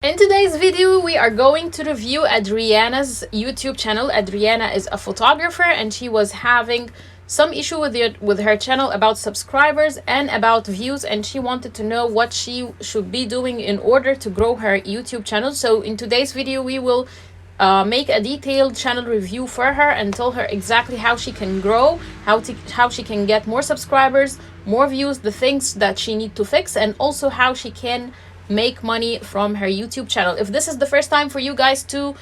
In today's video, we are going to review Adriana's YouTube channel. Adriana is a photographer and she was having some issue with her channel about subscribers and about views, and she wanted to know what she should be doing in order to grow her YouTube channel. So in today's video, we will make a detailed channel review for her and tell her exactly how she can grow, how she can get more subscribers, more views, the things that she need to fix, and also how she can make money from her YouTube channel. If this is the first time for you guys to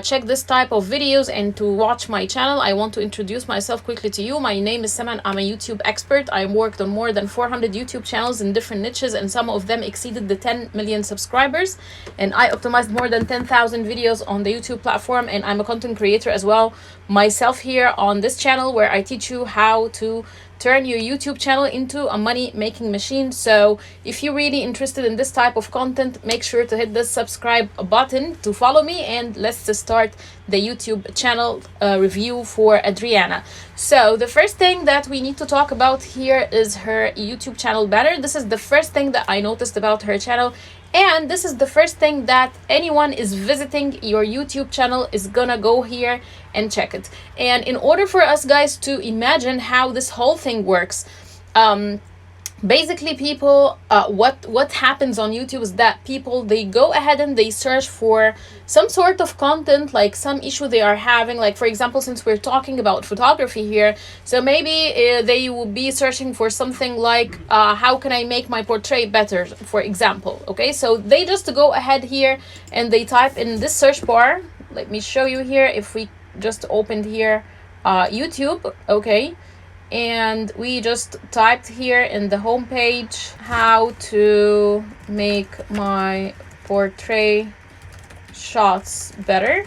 check this type of videos and to watch my channel, I want to introduce myself quickly to you. My name is Saman. I'm a YouTube expert. I worked on more than 400 YouTube channels in different niches, and some of them exceeded the 10 million subscribers. And I optimized more than 10,000 videos on the YouTube platform, and I'm a content creator as well myself here on this channel, where I teach you how to turn your YouTube channel into a money-making machine. So if you're really interested in this type of content, make sure to hit the subscribe button to follow me, and let's start the YouTube channel review for Adriana. So the first thing that we need to talk about here is her YouTube channel banner. This is the first thing that I noticed about her channel, and this is the first thing that anyone is visiting your YouTube channel is gonna go here and check it. And in order for us guys to imagine how this whole thing works, basically people what happens on YouTube is that people, they go ahead and they search for some sort of content, like some issue they are having. Like for example, since we're talking about photography here, so maybe they will be searching for something like how can I make my portrait better, for example. Okay, so they just go ahead here and they type in this search bar. Let me show you here. If we just opened here YouTube, okay, and we just typed here in the home page how to make my portrait shots better,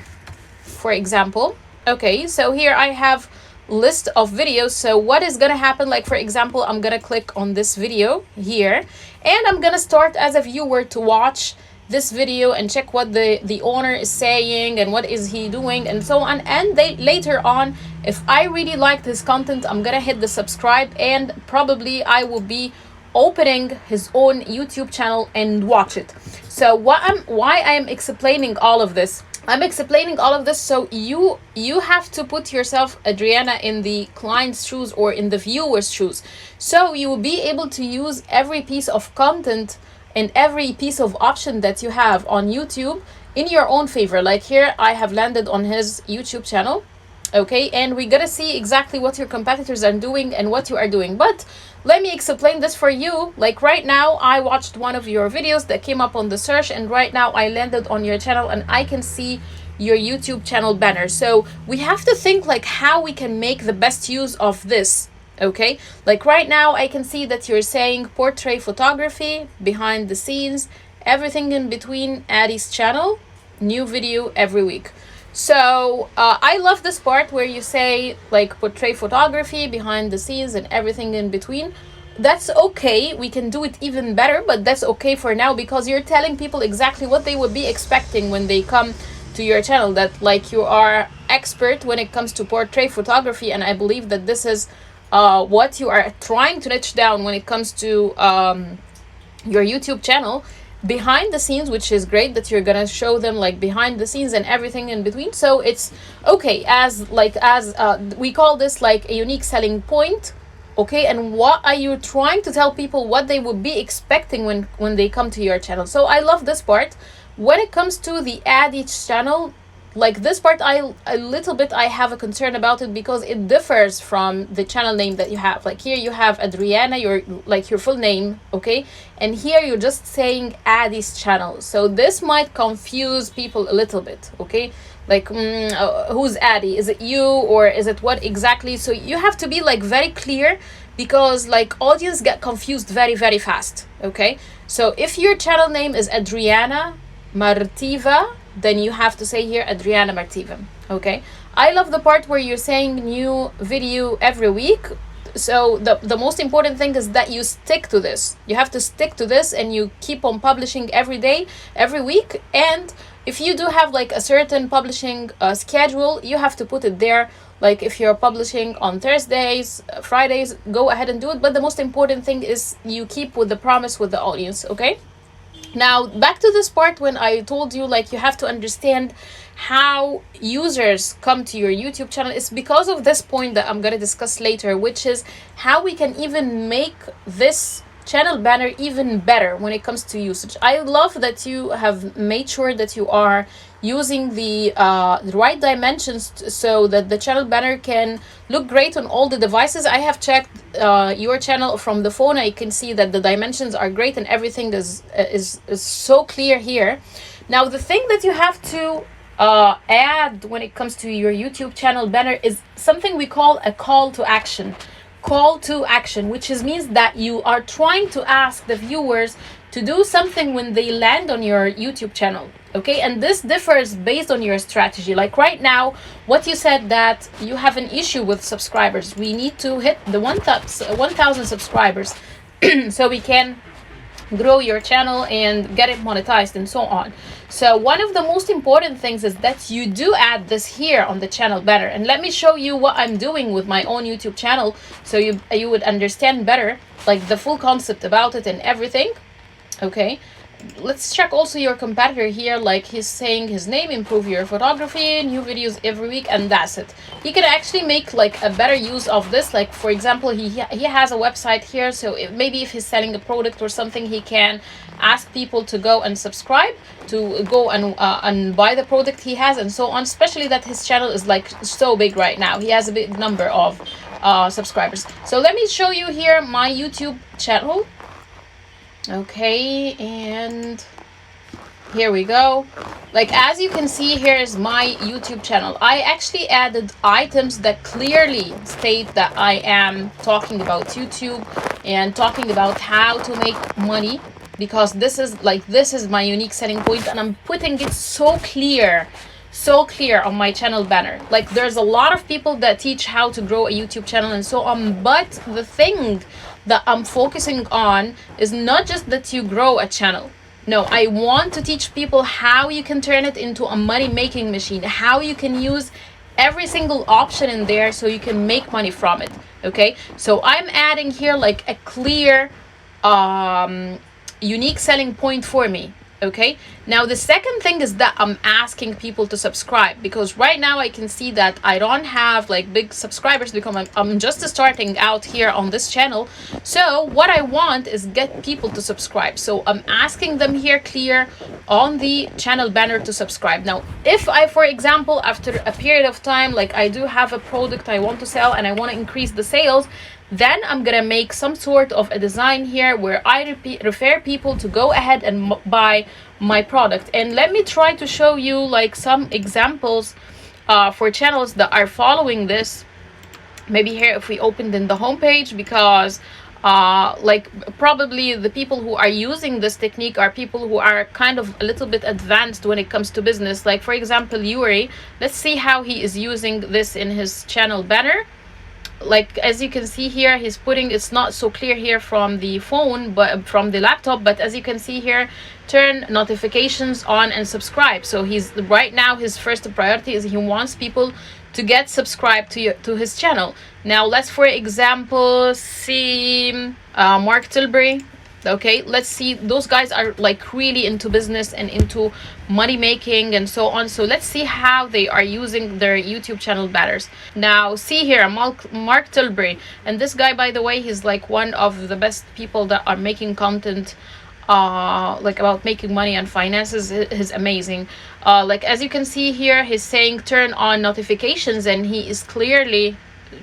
for example. Okay, so here I have list of videos. So what is gonna happen, like for example, I'm gonna click on this video here and I'm gonna start as a viewer to watch this video and check what the owner is saying and what is he doing and so on. And they later on, if I really like this content, I'm gonna hit the subscribe, and probably I will be opening his own YouTube channel and watch it. So why I am explaining all of this, I'm explaining all of this so you have to put yourself, Adriana, in the client's shoes or in the viewer's shoes, so you will be able to use every piece of content and every piece of option that you have on YouTube in your own favor. Like here I have landed on his YouTube channel, okay, and we gotta see exactly what your competitors are doing and what you are doing. But let me explain this for you. Like right now I watched one of your videos that came up on the search, and right now I landed on your channel and I can see your YouTube channel banner. So we have to think like how we can make the best use of this. Okay, like right now I can see that you're saying portrait photography, behind the scenes, everything in between, Addie's channel, new video every week. So I love this part where you say like portrait photography, behind the scenes, and everything in between. That's okay, we can do it even better, but that's okay for now because you're telling people exactly what they would be expecting when they come to your channel, that like you are expert when it comes to portrait photography. And I believe that this is what you are trying to niche down when it comes to your YouTube channel. Behind the scenes, which is great that you're gonna show them like behind the scenes and everything in between. So it's okay, as we call this like a unique selling point. Okay, and what are you trying to tell people what they would be expecting when they come to your channel? So I love this part. When it comes to the add each channel, like this part, a little bit I have a concern about it because it differs from the channel name that you have. Like here you have Adriana, your full name, okay, and here you're just saying Addie's channel. So this might confuse people a little bit, okay, like who's Addie? Is it you or is it what exactly? So you have to be like very clear because like audience get confused very, very fast. Okay, so if your channel name is Adriana Martiva, then you have to say here Adriana Martiva. Okay, I love the part where you're saying new video every week. So the most important thing is that you stick to this. You have to stick to this and you keep on publishing every day, every week. And if you do have like a certain publishing schedule, you have to put it there. Like if you're publishing on Thursdays, Fridays, go ahead and do it. But the most important thing is you keep with the promise with the audience, okay? Now, back to this part when I told you like you have to understand how users come to your YouTube channel. It's because of this point that I'm going to discuss later, which is how we can even make this channel banner even better when it comes to usage. I love that you have made sure that you are using the right dimensions so that the channel banner can look great on all the devices. I have checked your channel from the phone. I can see that the dimensions are great and everything is so clear here. Now, the thing that you have to add when it comes to your YouTube channel banner is something we call a call to action. Call to action, which means that you are trying to ask the viewers to do something when they land on your YouTube channel. Okay, and this differs based on your strategy. Like right now, what you said that you have an issue with subscribers. We need to hit the 1,000 subscribers so we can grow your channel and get it monetized and so on. So one of the most important things is that you do add this here on the channel banner. And let me show you what I'm doing with my own YouTube channel so you would understand better like the full concept about it and everything. Okay, let's check also your competitor here. Like he's saying his name, improve your photography, new videos every week, and that's it. He can actually make like a better use of this. Like for example, he has a website here, so maybe if he's selling a product or something, he can ask people to go and subscribe, to go and buy the product he has, and so on. Especially that his channel is like so big right now. He has a big number of subscribers. So let me show you here my YouTube channel. Okay, and here we go. Like as you can see, here is my YouTube channel. I actually added items that clearly state that I am talking about YouTube and talking about how to make money, because this is my unique selling point, and I'm putting it so clear on my channel banner. Like there's a lot of people that teach how to grow a YouTube channel and so on, but the thing that I'm focusing on is not just that you grow a channel. No, I want to teach people how you can turn it into a money-making machine, how you can use every single option in there so you can make money from it. Okay, so I'm adding here like a clear unique selling point for me. Okay, now the second thing is that I'm asking people to subscribe, because right now I can see that I don't have like big subscribers because I'm just starting out here on this channel. So what I want is get people to subscribe. So I'm asking them here clear on the channel banner to subscribe. Now, if I, for example, after a period of time, like I do have a product I want to sell and I want to increase the sales, then I'm gonna make some sort of a design here where I refer people to go ahead and buy my product. And let me try to show you like some examples for channels that are following this. Maybe here if we opened in the homepage, because like probably the people who are using this technique are people who are kind of a little bit advanced when it comes to business. Like for example, Yuri, let's see how he is using this in his channel banner. Like as you can see here, he's putting, it's not so clear here from the phone but from the laptop, but as you can see here, turn notifications on and subscribe. So he's right now, his first priority is he wants people to get subscribed to his channel. Now let's for example see Mark Tilbury. Okay, let's see, those guys are like really into business and into money making and so on. So let's see how they are using their YouTube channel banners. Now see here, Mark Tilbury, and this guy, by the way, he's like one of the best people that are making content like about making money and finances. Is amazing. Like as you can see here, he's saying turn on notifications, and he is clearly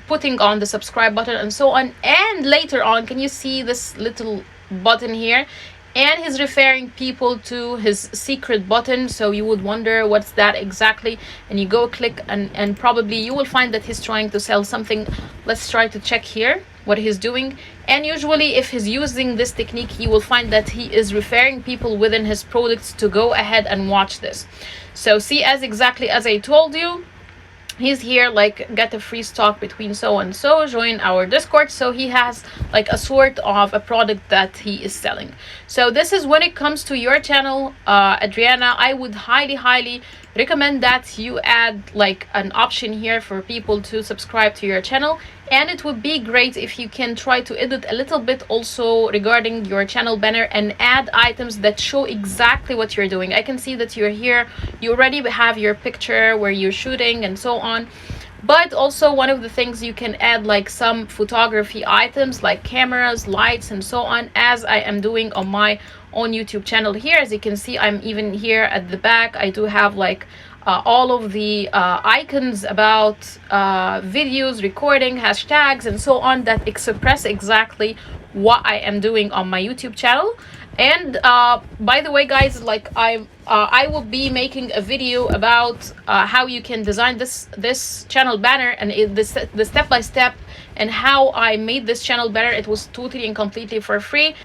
putting on the subscribe button and so on. And later on, can you see this little button here? And he's referring people to his secret button. So you would wonder what's that exactly, and you go click and probably you will find that he's trying to sell something. Let's try to check here what he's doing. And usually if he's using this technique, you will find that he is referring people within his products to go ahead and watch this. So see, as exactly as I told you, he's here like get a free stock between so and so, join our Discord. So he has like a sort of a product that he is selling. So this is when it comes to your channel, Adriana. I would highly recommend that you add like an option here for people to subscribe to your channel. And it would be great if you can try to edit a little bit also regarding your channel banner and add items that show exactly what you're doing. I can see that you're here, you already have your picture where you're shooting and so on. But also one of the things you can add like some photography items like cameras, lights, and so on, as I am doing on my own YouTube channel here. As you can see, I'm even here at the back, I do have like all of the icons about videos, recording, hashtags, and so on that express exactly what I am doing on my YouTube channel. And by the way, guys, like I will be making a video about how you can design this channel banner and the step by step and how I made this channel banner. It was totally and completely for free.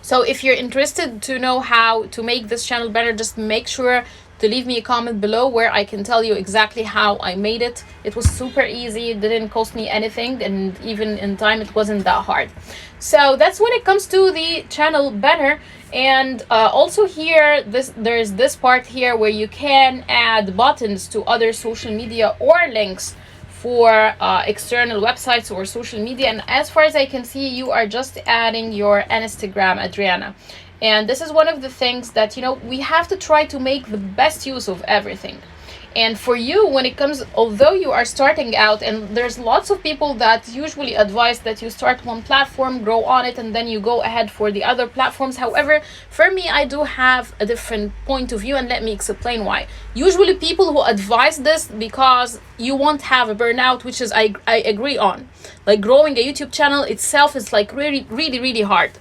So if you're interested to know how to make this channel banner, just make sure to leave me a comment below where I can tell you exactly how I made it. It was super easy, it didn't cost me anything, and even in time it wasn't that hard. So that's when it comes to the channel banner. And also here, there's this part here where you can add buttons to other social media or links for external websites or social media. And as far as I can see, you are just adding your Instagram, Adriana. And this is one of the things that, you know, we have to try to make the best use of everything. And for you, when it comes, although you are starting out, and there's lots of people that usually advise that you start one platform, grow on it, and then you go ahead for the other platforms. However, for me, I do have a different point of view, and let me explain why. Usually people who advise this because you won't have a burnout, which is I agree on. Like growing a YouTube channel itself is like really hard.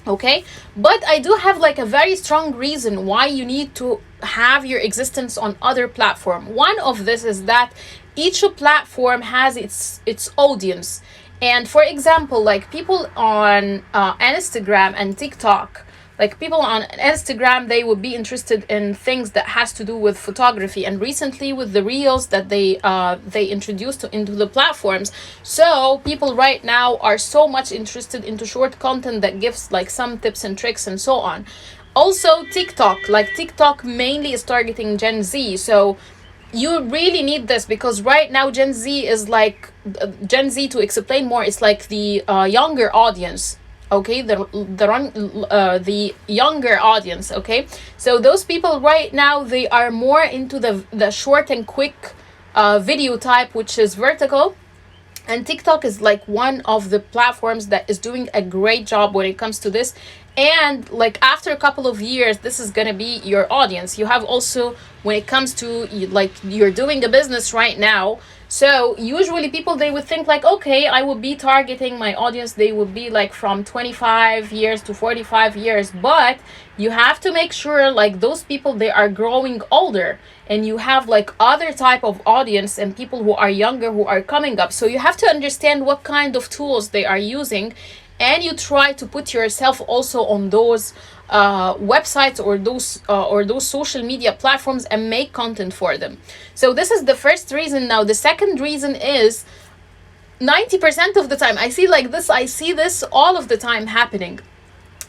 Okay, but I do have like a very strong reason why you need to have your existence on other platform. One of this is that each platform has its audience. And for example, like people on Instagram and TikTok, like people on Instagram, they would be interested in things that has to do with photography, and recently with the reels that they introduced into the platforms. So people right now are so much interested into short content that gives like some tips and tricks and so on. Also TikTok, like TikTok mainly is targeting Gen Z. So you really need this because right now Gen Z is like, Gen Z, to explain more, it's like the younger audience. Okay, the younger audience. Okay, so those people right now, they are more into the short and quick video type, which is vertical. And TikTok is like one of the platforms that is doing a great job when it comes to this. And like after a couple of years, this is gonna be your audience. You have also, when it comes to like you're doing a business right now, so usually people, they would think like, okay, I will be targeting my audience, they would be like from 25 years to 45 years. But you have to make sure like those people, they are growing older, and you have like other type of audience and people who are younger who are coming up. So you have to understand what kind of tools they are using, and you try to put yourself also on those websites or those social media platforms and make content for them. So this is the first reason. Now the second reason is 90% of the time I see this all of the time happening.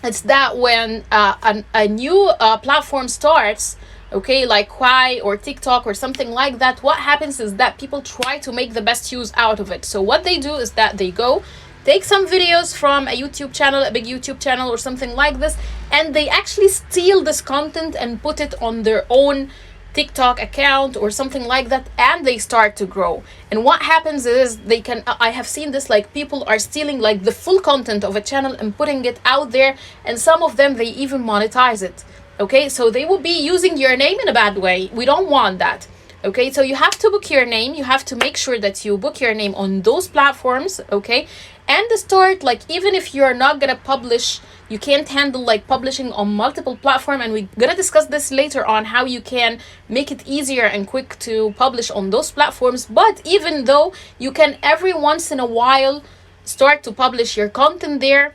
It's that when a new platform starts, okay, like Kwai or TikTok or something like that, what happens is that people try to make the best use out of it. So what they do is that they go take some videos from a YouTube channel, a big YouTube channel or something like this, and they actually steal this content and put it on their own TikTok account or something like that, and they start to grow. And what happens is I have seen this, like people are stealing like the full content of a channel and putting it out there, and some of them, they even monetize it. Okay, so they will be using your name in a bad way. We don't want that. Okay, so you have to book your name. You have to make sure that you book your name on those platforms. Okay, and the start, like even if you're not gonna publish, you can't handle like publishing on multiple platforms, and we're gonna discuss this later on, how you can make it easier and quick to publish on those platforms. But even though you can every once in a while start to publish your content there,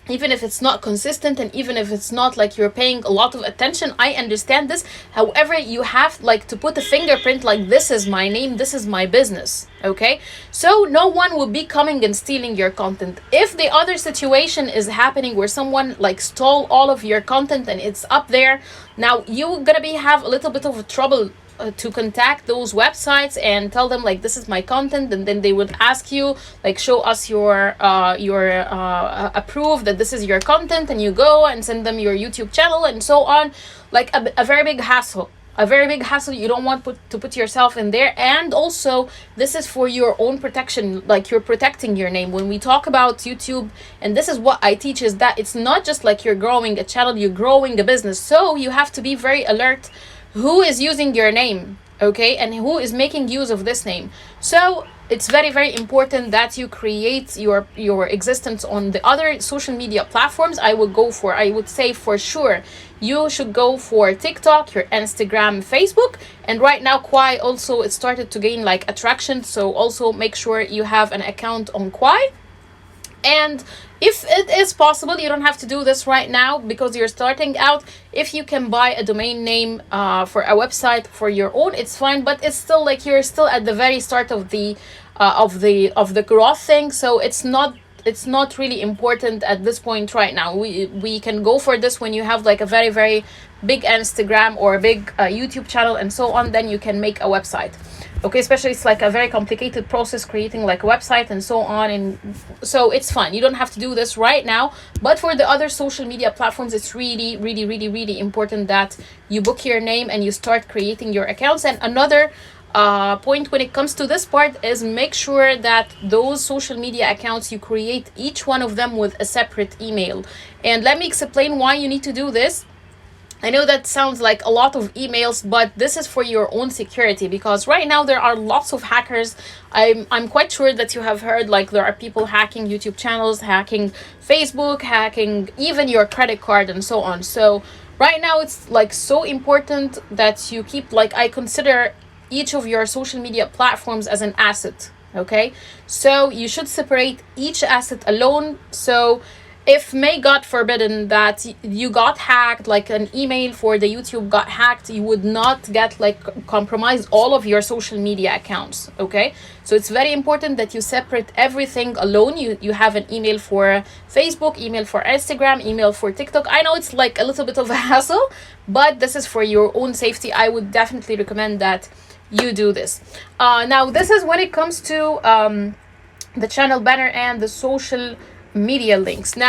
even if it's not consistent and even if it's not like you're paying a lot of attention, I understand this. However, you have like to put a fingerprint, like this is my name, this is my business. Okay, so no one will be coming and stealing your content. If the other situation is happening where someone like stole all of your content and it's up there, now you're gonna have a little bit of trouble to contact those websites and tell them like this is my content, and then they would ask you like show us your approve that this is your content, and you go and send them your YouTube channel and so on. Like a very big hassle, a very big hassle. You don't want to put yourself in there. And also this is for your own protection, like you're protecting your name. When we talk about YouTube, and this is what I teach, is that it's not just like you're growing a channel, you're growing a business. So you have to be very alert who is using your name, okay, and who is making use of this name. So it's very, very important that you create your existence on the other social media platforms. I would say for sure you should go for TikTok, your Instagram, Facebook. And right now Kwai also, it started to gain like attraction, so also make sure you have an account on Kwai. And if it is possible, you don't have to do this right now because you're starting out. If you can buy a domain name for a website for your own, it's fine. But it's still like you're still at the very start of the growth thing. So it's not really important at this point right now. We can go for this when you have like a very, very big Instagram or a big YouTube channel and so on. Then you can make a website. Okay, especially it's like a very complicated process creating like a website and so on, and so it's fine. You don't have to do this right now. But for the other social media platforms, it's really, really, really, really important that you book your name and you start creating your accounts. And another point when it comes to this part is make sure that those social media accounts, you create each one of them with a separate email. And let me explain why you need to do this. I know that sounds like a lot of emails, but this is for your own security, because right now there are lots of hackers. I'm quite sure that you have heard like there are people hacking YouTube channels, hacking Facebook, hacking even your credit card and so on. So right now it's like so important that you keep, like, I consider each of your social media platforms as an asset. Okay, so you should separate each asset alone. So if may God forbidden that you got hacked, like an email for the YouTube got hacked, you would not get like compromise all of your social media accounts. Okay, so it's very important that you separate everything alone. You have an email for Facebook, email for Instagram, email for TikTok. I know it's like a little bit of a hassle, but this is for your own safety. I would definitely recommend that you do this. Now this is when it comes to the channel banner and the social media links. Now